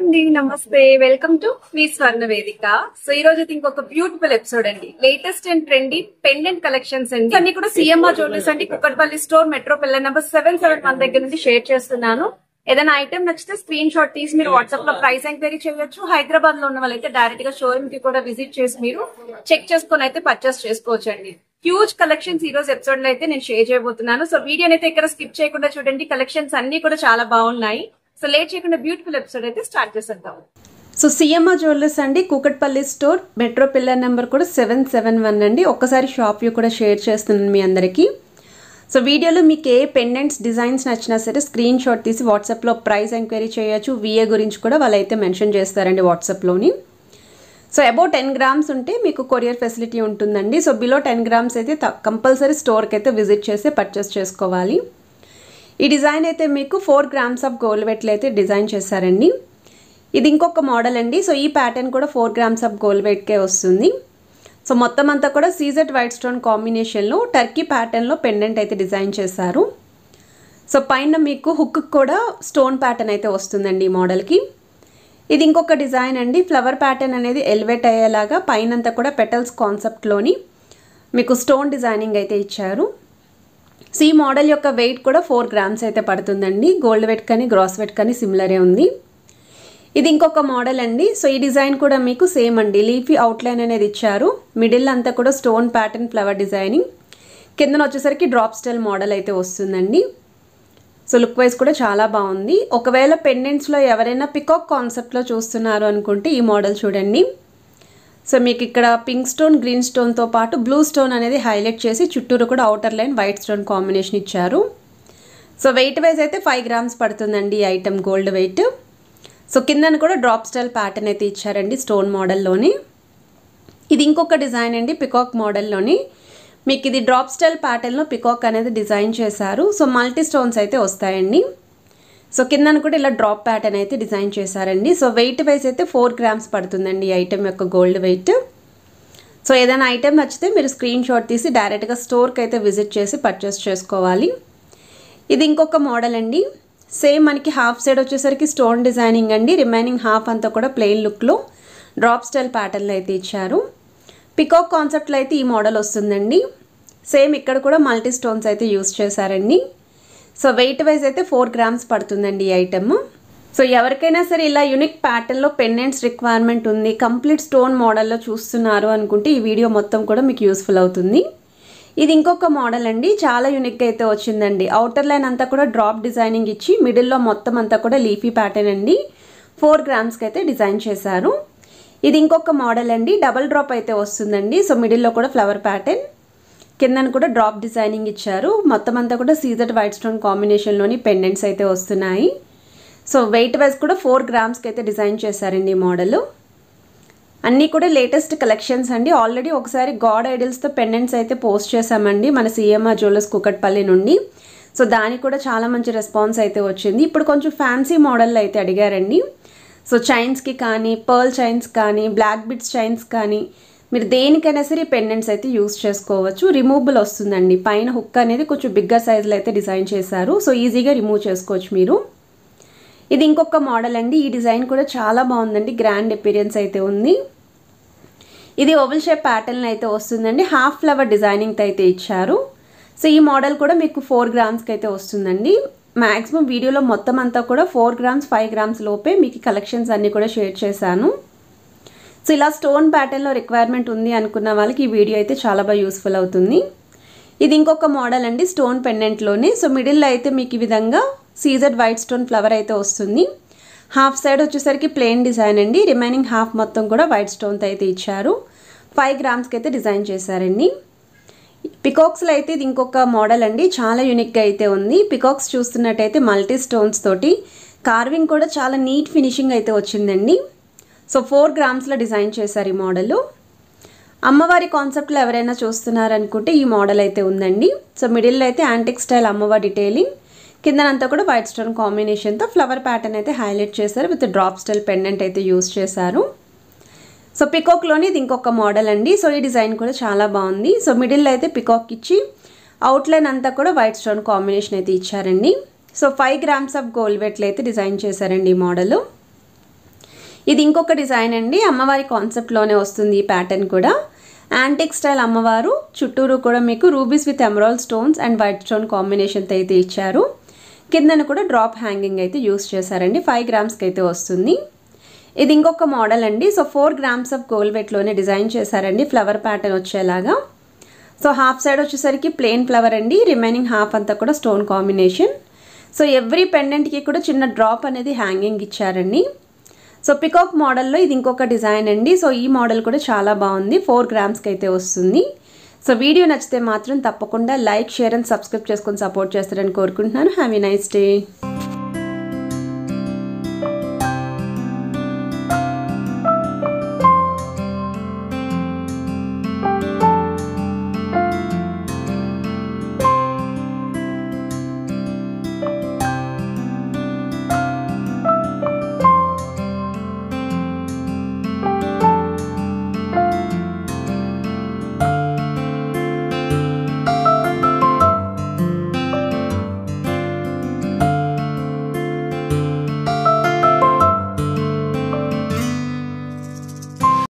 అండి నమస్తే welcome to me స్వర్ణ వేదిక. సో ఈ రోజు అయితే ఇంకొక బ్యూటిఫుల్ ఎపిసోడ్ అండి. Latest and trendy pendant collections అండి. అన్ని కూడా సిఎంఆర్ జ్యువెలర్స్ అండి, Kukatpally store, metro pillar number 771 దగ్గర నుండి షేర్ చేస్తున్నాను. ఏదైనా ఐటమ్ నచ్చితే స్క్రీన్ షాట్ తీసి మీరు వాట్సాప్ లో ప్రైస్ ఎంక్వైరీ చేయొచ్చు. హైదరాబాద్ లో ఉన్న వాళ్ళైతే డైరెక్ట్ గా షోరూమ్ కి కూడా విజిట్ చేసి మీరు చెక్ చేసుకుని అయితే పర్చేస్ చేసుకోవచ్చు అండి. హ్యూజ్ కలెక్షన్స్ ఈ రోజు ఎపిసోడ్ లో అయితే నేను షేర్ చేయబోతున్నాను. సో వీడియోని అయితే ఇక్కడ స్కిప్ చేయకుండా చూడండి. కలెక్షన్స్ అన్ని కూడా చాలా బాగున్నాయి. సో లేట్ చేయకుండా బ్యూటిఫుల్ ఎపిసోడ్ అయితే స్టార్ట్ చేసేద్దాం. సో సిఎంఆర్ జ్యువెలర్స్ అండి, Kukatpally store, metro pillar number కూడా 771 అండి. ఒక్కసారి షాప్ వ్యూ కూడా షేర్ చేస్తున్నాను మీ అందరికీ. సో వీడియోలో మీకు ఏ పెండెంట్స్ డిజైన్స్ నచ్చినా సరే స్క్రీన్ షాట్ తీసి వాట్సాప్లో ప్రైస్ ఎంక్వైరీ చేయొచ్చు. విఏ గురించి కూడా వాళ్ళైతే మెన్షన్ చేస్తారండి వాట్సాప్లోని. సో అబౌట్ 10 గ్రామ్స్ ఉంటే మీకు కొరియర్ ఫెసిలిటీ ఉంటుందండి. సో బిలో 10 గ్రామ్స్ అయితే కంపల్సరీ స్టోర్కి అయితే విజిట్ చేసి పర్చేస్ చేసుకోవాలి. ఈ డిజైన్ అయితే మీకు 4 గ్రామ్స్ ఆఫ్ గోల్డ్ వెట్లు అయితే డిజైన్ చేశారండి. ఇది ఇంకొక మోడల్ అండి. సో ఈ ప్యాటర్న్ కూడా 4 గ్రామ్స్ ఆఫ్ గోల్డ్ వెట్కే వస్తుంది. సో మొత్తం అంతా కూడా సీజెడ్ వైట్ స్టోన్ కాంబినేషన్లో టర్కీ ప్యాటర్న్లో పెండెంట్ అయితే డిజైన్ చేశారు. సో పైన మీకు హుక్ కూడా స్టోన్ ప్యాటర్న్ అయితే వస్తుందండి ఈ మోడల్కి. ఇది ఇంకొక డిజైన్ అండి. ఫ్లవర్ ప్యాటర్న్ అనేది ఎలివేట్ అయ్యేలాగా పైనంతా కూడా పెటల్స్ కాన్సెప్ట్లోని మీకు స్టోన్ డిజైనింగ్ అయితే ఇచ్చారు. సో ఈ మోడల్ యొక్క వెయిట్ కూడా 4 గ్రామ్స్ అయితే పడుతుందండి. గోల్డ్ వెట్ కానీ గ్రాస్ వెట్ కానీ సిమిలరే ఉంది. ఇది ఇంకొక మోడల్ అండి. సో ఈ డిజైన్ కూడా మీకు సేమ్ అండి. లీఫీ అవుట్లైన్ అనేది ఇచ్చారు. మిడిల్ అంతా కూడా స్టోన్ ప్యాటర్న్ ఫ్లవర్ డిజైనింగ్, కిందన వచ్చేసరికి డ్రాప్ స్టైల్ మోడల్ అయితే వస్తుందండి. సో లుక్ వైజ్ కూడా చాలా బాగుంది. ఒకవేళ పెండెంట్స్లో ఎవరైనా పికాక్ కాన్సెప్ట్లో చూస్తున్నారు అనుకుంటే ఈ మోడల్ చూడండి. సో మీకు ఇక్కడ పింక్ స్టోన్, గ్రీన్ స్టోన్తో పాటు బ్లూ స్టోన్ అనేది హైలైట్ చేసి చుట్టూరు కూడా outer line white stone combination ఇచ్చారు. సో వెయిట్ వైజ్ అయితే 5 గ్రామ్స్ పడుతుందండి ఈ ఐటమ్ గోల్డ్ వెయిట్. సో కిందన కూడా డ్రాప్ స్టైల్ ప్యాటర్న్ అయితే ఇచ్చారండి స్టోన్ మోడల్లోని. ఇది ఇంకొక డిజైన్ అండి పికాక్ మోడల్లోని. మీకు ఇది డ్రాప్ స్టైల్ ప్యాటర్న్లో పికాక్ అనేది డిజైన్ చేశారు. సో మల్టీ స్టోన్స్ అయితే వస్తాయండి. సో కిందన కూడా ఇలా డ్రాప్ ప్యాటర్న్ అయితే డిజైన్ చేశారండి. సో వెయిట్ వైజ్ అయితే 4 గ్రామ్స్ పడుతుందండి ఈ ఐటమ్ యొక్క గోల్డ్ వెయిట్. సో ఏదైనా ఐటమ్ నచ్చితే మీరు స్క్రీన్ షాట్ తీసి డైరెక్ట్గా స్టోర్కి అయితే విజిట్ చేసి పర్చేస్ చేసుకోవాలి. ఇది ఇంకొక మోడల్ అండి. సేమ్ మనకి హాఫ్ సైడ్ వచ్చేసరికి స్టోన్ డిజైనింగ్ అండి. రిమైనింగ్ హాఫ్ అంతా కూడా ప్లెయిన్ లుక్లో డ్రాప్ స్టైల్ ప్యాటర్న్లో అయితే ఇచ్చారు. పికాక్ కాన్సెప్ట్లో అయితే ఈ మోడల్ వస్తుందండి. సేమ్ ఇక్కడ కూడా మల్టీ స్టోన్స్ అయితే యూస్ చేశారండి. సో వెయిట్ వైజ్ అయితే 4 గ్రామ్స్ పడుతుందండి ఈ ఐటమ్. సో ఎవరికైనా సరే ఇలా యూనిక్ ప్యాటర్న్లో పెండెంట్స్ రిక్వైర్మెంట్ ఉంది, కంప్లీట్ స్టోన్ మోడల్లో చూస్తున్నారు అనుకుంటే ఈ వీడియో మొత్తం కూడా మీకు యూస్ఫుల్ అవుతుంది. ఇది ఇంకొక మోడల్ అండి. చాలా యూనిక్గా అయితే వచ్చిందండి. అవుటర్ లైన్ అంతా కూడా డ్రాప్ డిజైనింగ్ ఇచ్చి మిడిల్లో మొత్తం అంతా కూడా లీఫీ ప్యాటర్న్ అండి. 4 గ్రామ్స్కి అయితే డిజైన్ చేశారు. ఇది ఇంకొక మోడల్ అండి. డబల్ డ్రాప్ అయితే వస్తుందండి. సో మిడిల్లో కూడా ఫ్లవర్ ప్యాటర్న్, కిందన కూడా డ్రాప్ డిజైనింగ్ ఇచ్చారు. మొత్తం అంతా కూడా సీజెడ్ వైట్ స్టోన్ కాంబినేషన్లోని పెండెంట్స్ అయితే వస్తున్నాయి. సో వెయిట్ వైజ్ కూడా 4 గ్రామ్స్కి అయితే డిజైన్ చేశారండి ఈ మోడల్. అన్నీ కూడా లేటెస్ట్ కలెక్షన్స్ అండి. ఆల్రెడీ ఒకసారి గాడ్ ఐడల్స్తో పెండెంట్స్ అయితే పోస్ట్ చేశామండి మన సిఎంఆర్ జ్యువెలర్స్ కూకట్పల్లి నుండి. సో దానికి కూడా చాలా మంచి రెస్పాన్స్ అయితే వచ్చింది. ఇప్పుడు కొంచెం ఫ్యాన్సీ మోడల్ అయితే అడిగారండి. సో చైన్స్కి కానీ, పర్ల్ చైన్స్ కానీ, బ్లాక్ బిట్స్ చైన్స్ కానీ మీరు దేనికైనా సరే పెండెంట్స్ అయితే యూస్ చేసుకోవచ్చు. రిమూవబుల్ వస్తుందండి. పైన హుక్ అనేది కొంచెం బిగ్గర్ సైజులో అయితే డిజైన్ చేశారు. సో ఈజీగా రిమూవ్ చేసుకోవచ్చు మీరు. ఇది ఇంకొక మోడల్ అండి. ఈ డిజైన్ కూడా చాలా బాగుందండి. గ్రాండ్ అపిరియన్స్ అయితే ఉంది. ఇది ఓవల్ షేప్ ప్యాటర్న్ అయితే వస్తుందండి. హాఫ్ ఫ్లవర్ డిజైనింగ్ అయితే ఇచ్చారు. సో ఈ మోడల్ కూడా మీకు 4 గ్రామ్స్కి అయితే వస్తుందండి. మ్యాక్సిమం వీడియోలో మొత్తం అంతా కూడా 4 గ్రామ్స్ 5 గ్రామ్స్ లోపే మీకు కలెక్షన్స్ అన్నీ కూడా షేర్ చేశాను. సో ఇలా స్టోన్ ప్యాటర్న్లో రిక్వైర్మెంట్ ఉంది అనుకున్న వాళ్ళకి ఈ వీడియో అయితే చాలా బాగా యూస్ఫుల్ అవుతుంది. ఇది ఇంకొక మోడల్ అండి స్టోన్ పెండెంట్లోనే. సో మిడిల్లో అయితే మీకు ఈ విధంగా సీజెడ్ వైట్ స్టోన్ ఫ్లవర్ అయితే వస్తుంది. హాఫ్ సైడ్ వచ్చేసరికి ప్లెయిన్ డిజైన్ అండి. రిమైనింగ్ హాఫ్ మొత్తం కూడా వైట్ స్టోన్తో అయితే ఇచ్చారు. 5 గ్రామ్స్కి అయితే డిజైన్ చేశారండి. పికాక్స్లో అయితే ఇది ఇంకొక మోడల్ అండి. చాలా యూనిక్గా అయితే ఉంది. పికాక్స్ చూస్తున్నట్టయితే మల్టీ స్టోన్స్ తోటి కార్వింగ్ కూడా చాలా నీట్ ఫినిషింగ్ అయితే వచ్చిందండి. సో 4 గ్రామ్స్లో డిజైన్ చేశారు ఈ మోడల్. అమ్మవారి కాన్సెప్ట్లో ఎవరైనా చూస్తున్నారనుకుంటే ఈ మోడల్ అయితే ఉందండి. సో మిడిల్లో అయితే యాంటిక్ స్టైల్ అమ్మవారి డీటెయిలింగ్, కిందనంతా కూడా వైట్ స్టోన్ కాంబినేషన్తో ఫ్లవర్ ప్యాటర్న్ అయితే హైలైట్ చేశారు. విత్ డ్రాప్ స్టైల్ పెండెంట్ అయితే యూస్ చేశారు. సో పికాక్లోని ఇది ఇంకొక మోడల్ అండి. సో ఈ డిజైన్ కూడా చాలా బాగుంది. సో మిడిల్లో అయితే పికాక్ ఇచ్చి అవుట్లైన్ అంతా కూడా వైట్ స్టోన్ కాంబినేషన్ అయితే ఇచ్చారండి. సో 5 గ్రామ్స్ ఆఫ్ గోల్డ్ వెట్లు అయితే డిజైన్ చేశారండి ఈ మోడల్. ఇది ఇంకొక డిజైన్ అండి, అమ్మవారి కాన్సెప్ట్లోనే వస్తుంది ఈ ప్యాటర్న్ కూడా. యాంటిక్ స్టైల్ అమ్మవారు, చుట్టూరు కూడా మీకు rubies with emerald stones and white stone కాంబినేషన్తో అయితే ఇచ్చారు. కిందన కూడా డ్రాప్ హ్యాంగింగ్ అయితే యూస్ చేశారండి. 5 గ్రామ్స్కి అయితే వస్తుంది. ఇది ఇంకొక మోడల్ అండి. సో 4 గ్రామ్స్ ఆఫ్ గోల్డ్ వెయిట్లోనే డిజైన్ చేశారండి, ఫ్లవర్ ప్యాటర్న్ వచ్చేలాగా. సో హాఫ్ సైడ్ వచ్చేసరికి ప్లెయిన్ ఫ్లవర్ అండి, రిమైనింగ్ హాఫ్ అంతా కూడా స్టోన్ కాంబినేషన్. సో ఎవ్రీ పెండెంట్కి కూడా చిన్న డ్రాప్ అనేది హ్యాంగింగ్ ఇచ్చారండి. సో పికాక్ మోడల్లో ఇది ఇంకొక డిజైన్ అండి. సో ఈ మోడల్ కూడా చాలా బాగుంది, 4 గ్రామ్స్కి అయితే వస్తుంది. సో వీడియో నచ్చితే మాత్రం తప్పకుండా లైక్, షేర్ అండ్ సబ్స్క్రైబ్ చేసుకొని సపోర్ట్ చేస్తారని కోరుకుంటున్నాను. Have a nice day.